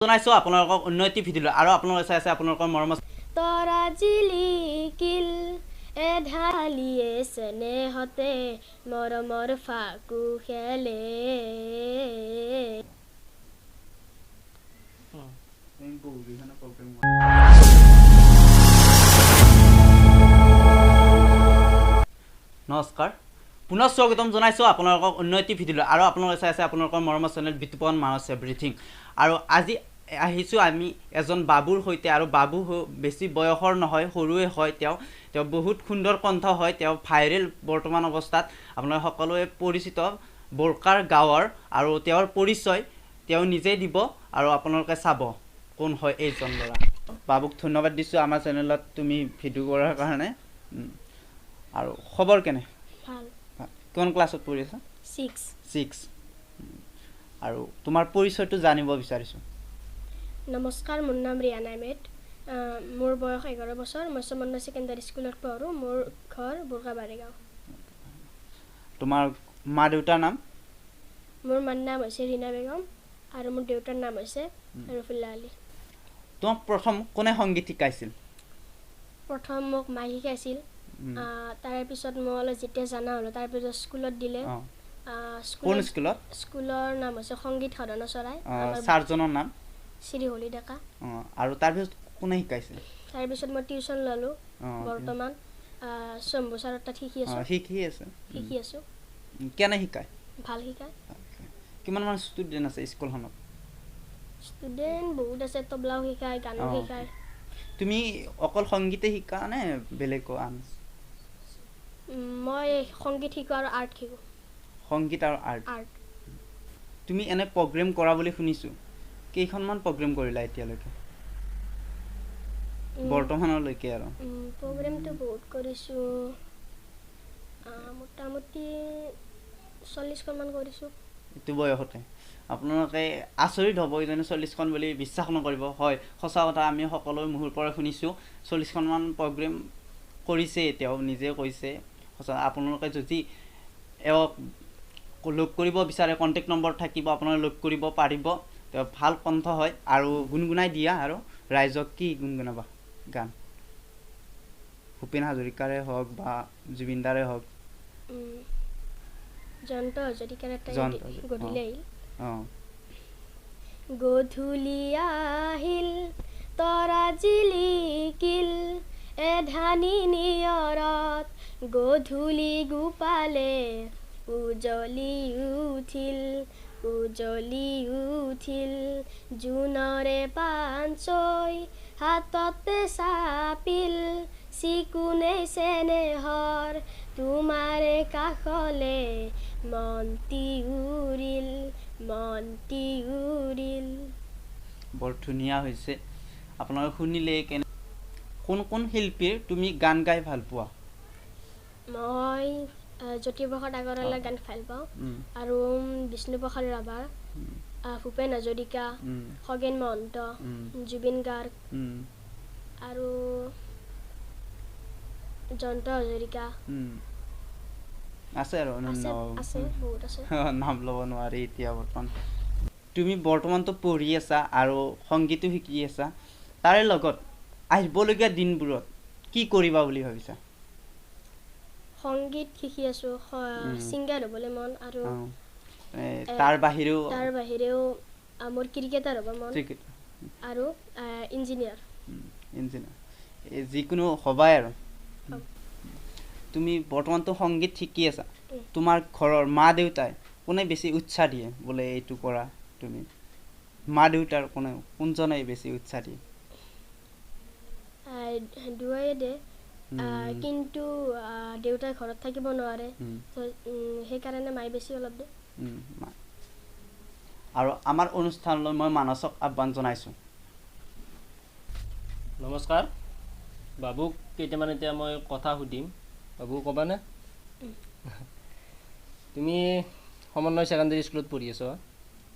জনাইছো আপোনালোকক উন্নতি ভিডিঅ আৰু আপোনালোকে চাই আছে আপোনালোকৰ মৰম তৰা জিলিকিল এঢালিয়ে স্নেহতে মৰমৰ ফাকু খেলে নমস্কাৰ পুনৰ স্বাগতম জনাইছো আপোনালোকক উন্নতি ভিডিঅ আৰু আপোনালোকে চাই আছে আপোনালোকৰ মৰম চেনেল বিতুপন মানস এভৰিথিং আৰু আজি আহিছো আমি এজন বাবুৰ হৈতে আৰু বাবু বেছি বয়সৰ নহয় সৰুৱে হয় তেওঁ বহুত সুন্দৰ কণ্ঠ হয় তেওঁ ভাইৰেল বৰ্তমান অৱস্থাত আপোনালোক সকলোৱে পৰিচিত বৰকাৰ গাঁৱৰ আৰু তেওঁৰ পৰিচয় তেওঁ নিজে দিব আৰু আপোনালোকে চাব কোন হয় এইজন ল'ৰা বাবুক ধন্যবাদ দিছো আমাৰ চেনেলত তুমি ভিডিঅ কৰাৰ কাৰণে আৰু খবৰ কেনে ভাল কোন ক্লাছত পঢ়ি আছা 6 আৰু তোমাৰ পৰিচয়টো জানিব বিচাৰিছো নমস্কাৰ মোৰ নাম ৰিয়ান আহমেদ মোৰ বয়স 11 বছৰ মই সমন্বয় সেকেন্ডাৰী স্কুলত পঢ়ো মোৰ ঘৰ বুৰকাবাৰী গাঁও তোমাৰ মা দেউতাৰ নাম মোৰ মাৰ নাম হৈছে ৰীনা বেগম আৰু মোৰ দেউতাৰ নাম হৈছে ৰফিল্লা আলী তোমাক প্ৰথম কোনে সংগীত শিকাইছিল প্ৰথম মোক মাই শিকাইছিল তাৰ পিছত মই অলপ যেতিয়া জানা হলো তাৰ পিছত স্কুলত দিলে কোন স্কুলত স্কুলৰ নাম হৈছে সংগীত সাধনা চৰাই সাৰজনৰ নাম শ্ৰী হলি ডেকা আৰু তাৰ পিছত কোনে শিকাইছিল তাৰ পিছত মই টিউচন ললো বৰ্তমান শম্ভু ছাৰৰ তাত শিকি আছো কেনে শিকায় ভাল শিকায় কিমান মান ষ্টুডেন্ট আছে স্কুলখনত ষ্টুডেন্ট বহুত আছে তবলাও শিকায় গানো শিকায় তুমি অকল সংগীতে শিকা নে বেলেগো আন মই সংগীত শিকো আৰু আৰ্ট শিকো সংগীত আৰু আৰ্ট তুমি এনে প্ৰগ্ৰাম কৰা বুলি শুনিছো কেইখনমান প্ৰগ্ৰাম কৰিলা এতিয়ালৈকে বৰ্তমানলৈকে আৰু প্ৰগ্ৰামটো বহুত কৰিছো মোটামুটি 40খন মান কৰিছো এটো বয়সতে আপোনালোকে আচৰিত হ'ব যেনে 40খন বুলি বিশ্বাস নকৰিব হয় সঁচা কথা আমি সকলো মুহুৰ পৰা শুনিছো 40খন মান প্ৰগ্ৰাম কৰিছে তেওঁ নিজে কৈছে সঁচা আপোনালোকে যদি লগ কৰিব বিচাৰে কন্টাক্ট নম্বৰ থাকিব আপোনালোকে লগ কৰিব পাৰিব তেওঁ ভাল কণ্ঠ হয় আৰু গুণগুণাই দিয়া আৰু ৰাইজক কি গুণগুণাবা গান ভূপেন হাজৰিকাৰে হওক বা জুবিনদাৰে হওক জন্ত হাজৰিকাৰ এটা গধূলি আহিল গধূলি আহিল তৰা জিলিকিল এধানি নিয়ৰত গধূলি গোপালে উজলি উঠিল জোনৰে পাঞ্চৈ হাততে চাপিল চিকুনে চেনেহৰ তোমাৰে কাষলে মন্তি উৰিল বৰ ধুনীয়া হৈছে আপোনালোকে শুনিলে কেনে কোন কোন শিল্পীৰ তুমি গান গাই ভাল পোৱা মই জ্যোতিপ্ৰসাদ আগৰৱালাৰ গান ভাল পাওঁ আৰু বিষ্ণুপ্ৰসাদ ৰাভাৰ ভূপেন হাজৰিকা খগেন মহন্ত জুবিন গাৰ্গ আৰু জন্ত হাজৰিকা আছে আৰু আছে বহুত আছে নাম ল'ব নোৱাৰি এতিয়া বৰ্তমান তুমি বৰ্তমানতো পঢ়ি আছা আৰু সংগীতো শিকি আছা তাৰে লগত আহিবলগীয়া দিনবোৰত কি কৰিবা বুলি ভাবিছা সংগীত শিকি আছো সিংগাৰ হ'বলৈ মন আৰু তাৰ বাহিৰেও মোৰ ক্ৰিকেটাৰ হ'ব মন আৰু ইঞ্জিনিয়াৰ যিকোনো হবাই আৰু তুমি বৰ্তমানতো সংগীত শিকি আছা তোমাৰ ঘৰৰ মা দেউতাই কোনে বেছি উৎসাহ দিয়ে বোলে এইটো কৰা তুমি মা দেউতাৰ কোনজনে বেছি উৎসাহ দিয়ে দুয়ে দে কিন্তু দেউতাই ঘৰত থাকিব নোৱাৰে সেইকাৰণে মাই বেছি অলপ দে আৰু আমাৰ অনুষ্ঠানলৈ মই মানসক আহ্বান জনাইছো নমস্কাৰ বাবুক কেইটামান এতিয়া মই কথা সুধিম বাবু ক'বানে তুমি সমন্বয় সেকেন্ডাৰী স্কুলত পঢ়ি আছ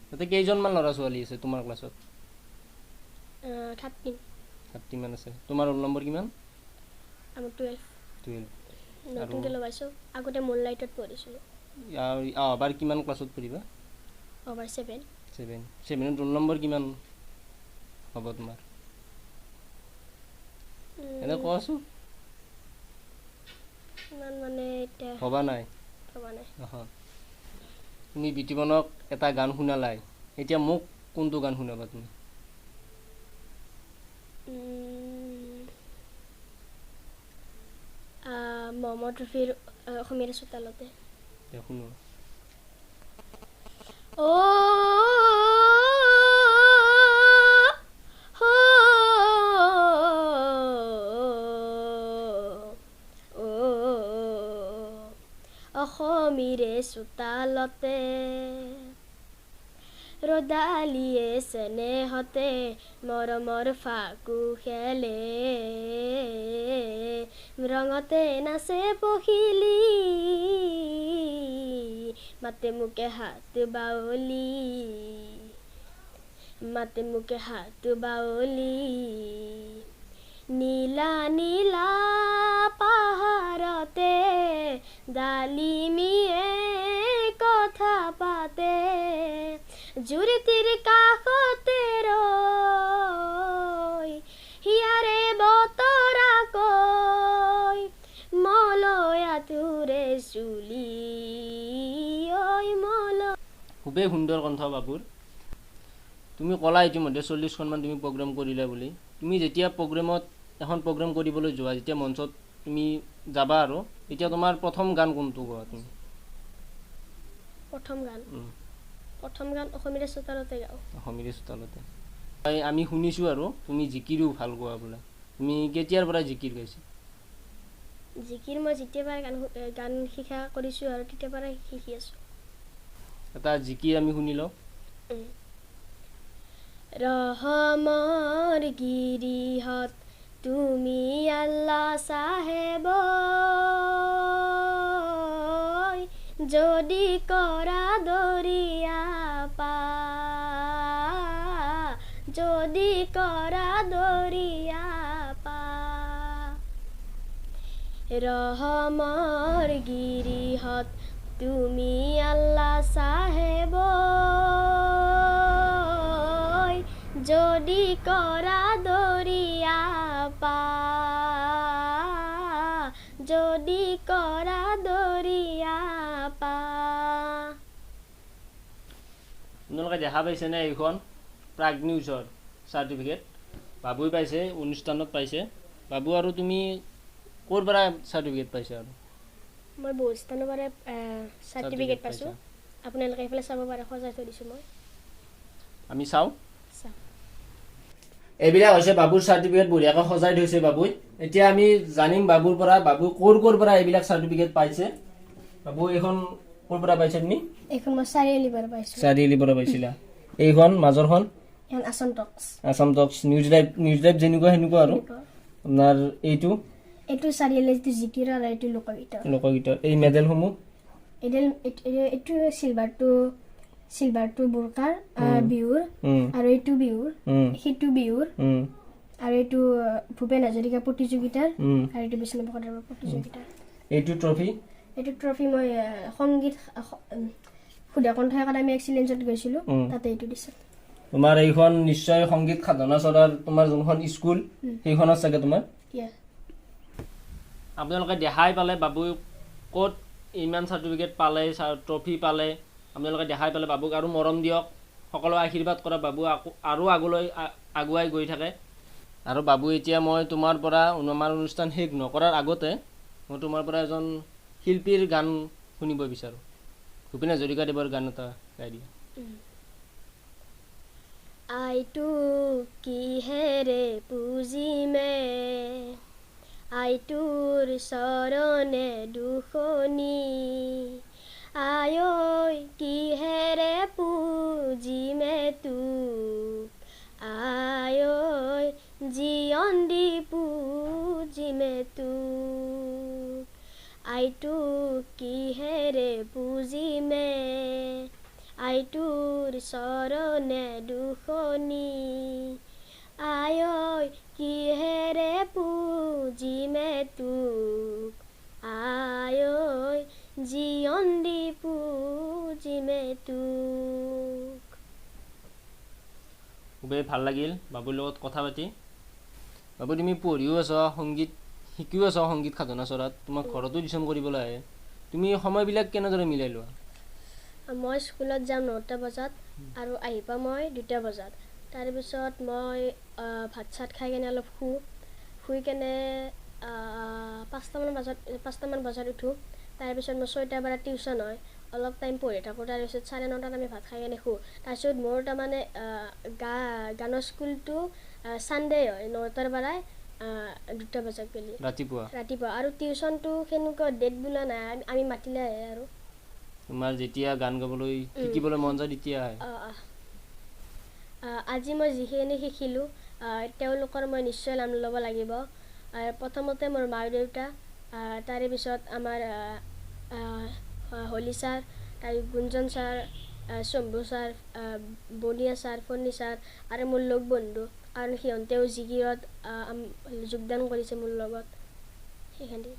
তাতে কেইজনমান ল'ৰা ছোৱালী আছে তোমাৰ ক্লাছত 30 মান আছে তোমাৰ ৰোল নম্বৰ কিমান আমি 12 নতুনকে লগাইছো আগতে মুনলাইটত পঢ়িছিলো আবাৰ কিমান ক্লাছত পঢ়িবা over 7 7 ৰোল নম্বৰ কিমান হ'ব তোমাৰ? এনে কোৱাচোন। ইমান মানে এতিয়া ভবা নাই? ভবা নাই। তুমি বিতুপনক এটা গান শুনালাই, এতিয়া মোক কোনটো গান শুনাবা তুমি? মহম্মদ ৰফিৰ অসমীয়াৰ চোতালতে। শুনো। অসমীৰে চোতালতে ৰদালিয়ে চেনেহতে মৰমৰ ফাকু খেলে, ৰঙতে নাচে পখিলি, মাতে মোকে হাত বাউলি, মাতে মোকে হাত বাউলি, নীলা নীলা পাহাৰতে ডালিমিয়ে কথা পাতে, জুৰিটিৰ কাষতে ৰৈ হিয়াৰে বতৰা কৈ, মলয়া তোৰে চুলি ঐ মল। খুবেই সুন্দৰ কণ্ঠ বাবুৰ। তুমি ক'লা ইতিমধ্যে 40খনমান তুমি প্ৰগ্ৰাম কৰিলা বুলি। তুমি যেতিয়া প্ৰগ্ৰামত এখন প্ৰগ্ৰাম কৰিবলৈ যোৱা, যেতিয়া মঞ্চত তুমি যাবা আৰু এতিয়া তোমাৰ প্ৰথম গান কোনটো গোৱা তুমি? প্ৰথম গান অসমীয়া চোতালতে গাওঁ। অসমীয়া চোতালতে। আমি শুনিছোঁ আৰু তুমি জিকিৰো ভাল গোৱা বোলে। তুমি কেতিয়াৰ পৰা জিকিৰ গাইছা? জিকিৰ মই যেতিয়াৰ পৰা গান শিকা কৰিছোঁ আৰু তেতিয়াৰ পৰাই শিকি আছোঁ। এটা জিকিৰ আমি শুনি লওঁ। ৰহমৰ গিৰিহত তুমি আল্লাহ চাহেব, যদি কৰা দৰিয়া পা, যদি কৰা দৰিয়া পা, ৰহমৰ গিৰিহত তুমি আল্লাহ চাহেব, যদি কৰা দৰিয়া পা, যদি কৰা দৰিয়া পা। আপোনালোকে দেখা পাইছেনে এইখন প্ৰাগ নিউজৰ চাৰ্টিফিকেট? বাবুই পাইছে, অনুষ্ঠানত পাইছে। বাবু আৰু তুমি ক'ৰ পৰা চাৰ্টিফিকেট পাইছা? আৰু মই বহুত স্থানৰ পৰা চাৰ্টিফিকেট পাইছোঁ। আপোনালোকে এইফালে চাব পাৰে, সজাই থৈ দিছোঁ মই। আমি চাওঁ। এইবিলাক হৈছে বাবুৰ চাৰ্টিফিকেট, বঢ়িয়াকৈ সজাই থৈছে বাবুই। এতিয়া আমি জানিম বাবুৰ পৰা, বাবু ক'ৰ পৰা এইবিলাক চাৰ্টিফিকেট পাইছে। বাবু এইখন ক'ৰ পৰা পাইছে তুমি? এইখন মই চাৰিআলিৰ পৰা পাইছোঁ। চাৰিআলিৰ পৰা পাইছিলা। এইখন মাজৰখন? এইখন আছাম টক্স। আছাম টক্স নিউজ লাইভ যেনেকুৱা সেনেকুৱা আৰু। আপোনাৰ এইটো চাৰিআলি, যিটো জিকিৰ আৰু এইটো লোকগীতৰ। এই মেডেলসমূহ? এইটো চিলভাৰটো বোৰকাৰ বিহুৰ, আৰু এইটো বিহুৰ, সিটো বিহুৰ, আৰু এইটো ভূপেন হাজৰিকা প্ৰতিযোগিতাৰ, আৰু এইটো বিষ্ণু প্ৰসাদ প্ৰতিযোগিতাৰ। এইটো ট্ৰফি মই সংগীত সুধা কণ্ঠ একাডেমী এক্সিলেঞ্চত গৈছিলোঁ, তাতে এইটো দিছে। তোমাৰ এইখন নিশ্চয় সংগীত সাধনা চৰাৰ তোমাৰ যোনখন স্কুল, সেইখনত চাগে তোমাৰ? আপোনালোকে দেখাই পালে বাবুই ক'ত ইমান চাৰ্টিফিকেট পালে, ট্ৰফি পালে। আপোনালোকে দেখাই পালে। বাবুক আৰু মৰম দিয়ক, সকলো আশীৰ্বাদ কৰা। বাবু আৰু আগলৈ আগুৱাই গৈ থাকে। আৰু বাবু, এতিয়া মই তোমাৰ পৰা আমাৰ অনুষ্ঠান শেষ নকৰাৰ আগতে মই তোমাৰ পৰা এজন শিল্পীৰ গান শুনিব বিচাৰোঁ। ভূপেন হাজৰিকাদেৱৰ গান এটা গাই দিয়া। আইটো কিহেৰে পুজিমে, আইটোৰ চৰণে দুখনি, আই কিহেৰে পুজিমে তোক, আই জীৱন দি পুজিমে তোক, আইটো কিহেৰে পুজিমে, আইটোৰ চৰণে দুখনি, আই কিহেৰে পুজিমে তোক, আই জীৱন দি পুজিমে তোক। খুবেই ভাল লাগিল বাবুৰ লগত কথা পাতি। বাবু তুমি পঢ়িও আছ, সংগীত শিকিও আছ, সংগীত সাধনা চৰাত, তোমাক ঘৰতো টিউশ্যন কৰিবলৈ আহে, তুমি সময়বিলাক কেনেদৰে মিলাই লোৱা? মই স্কুলত যাম 9টা বজাত আৰু আহি পাওঁ মই 2টা বজাত। তাৰপিছত মই ভাত চাত খাই কেনে অলপ শুই কেনে 5টামান বজাত উঠোঁ। তাৰপিছত মই 6টা বজাত টিউশ্যন হয়, অলপ টাইম পঢ়ি থাকোঁ। তাৰপিছত 9:30 আমি ভাত খাই কেনে শুওঁ। তাৰপিছত মোৰ তাৰমানে গানৰ স্কুলটো ছানডে হয়, 9টাৰ পৰাই 2টা বজাত গ'লে ৰাতিপুৱা। আৰু টিউশ্যনটো সেনেকুৱা ডেট বোলা নাই, আমি মাতিলে আহে আৰু। তোমাৰ যেতিয়া গান গাবলৈ শিকিবলৈ মন যায় তেতিয়া আহে? আজি মই যিখিনি শিকিলোঁ তেওঁলোকৰ মই নিশ্চয় নাম ল'ব লাগিব। প্ৰথমতে মোৰ মা দেউতা, তাৰে পিছত আমাৰ হলি ছাৰ, তাৰ গুঞ্জন ছাৰ, শম্ভু ছাৰ, বনিয়া ছাৰ, ফণি ছাৰ আৰু মোৰ লগ বন্ধু, আৰু সিহঁতেও জিকিৰত যোগদান কৰিছে মোৰ লগত, সেইখিনি।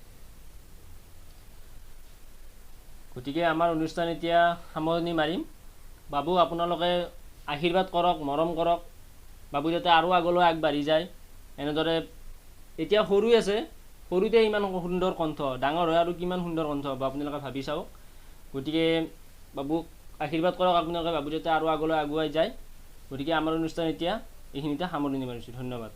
গতিকে আমাৰ অনুষ্ঠান এতিয়া সামৰণি মাৰিম। বাবু আপোনালোকে আশীৰ্বাদ কৰক, মৰম কৰক, বাবু যাতে আৰু আগলৈ আগবাঢ়ি যায়। এনেদৰে এতিয়া সৰু আছে, সৰুতে ইমান সুন্দৰ কণ্ঠ, ডাঙৰ হয় আৰু কিমান সুন্দৰ কণ্ঠ হ'ব আপোনালোকে ভাবি চাওক। গতিকে বাবুক আশীৰ্বাদ কৰক আপোনালোকে, বাবু যাতে আৰু আগলৈ আগুৱাই যায়। গতিকে আমাৰ অনুষ্ঠান এতিয়া এইখিনিতে সামৰণি মাৰিছোঁ। ধন্যবাদ।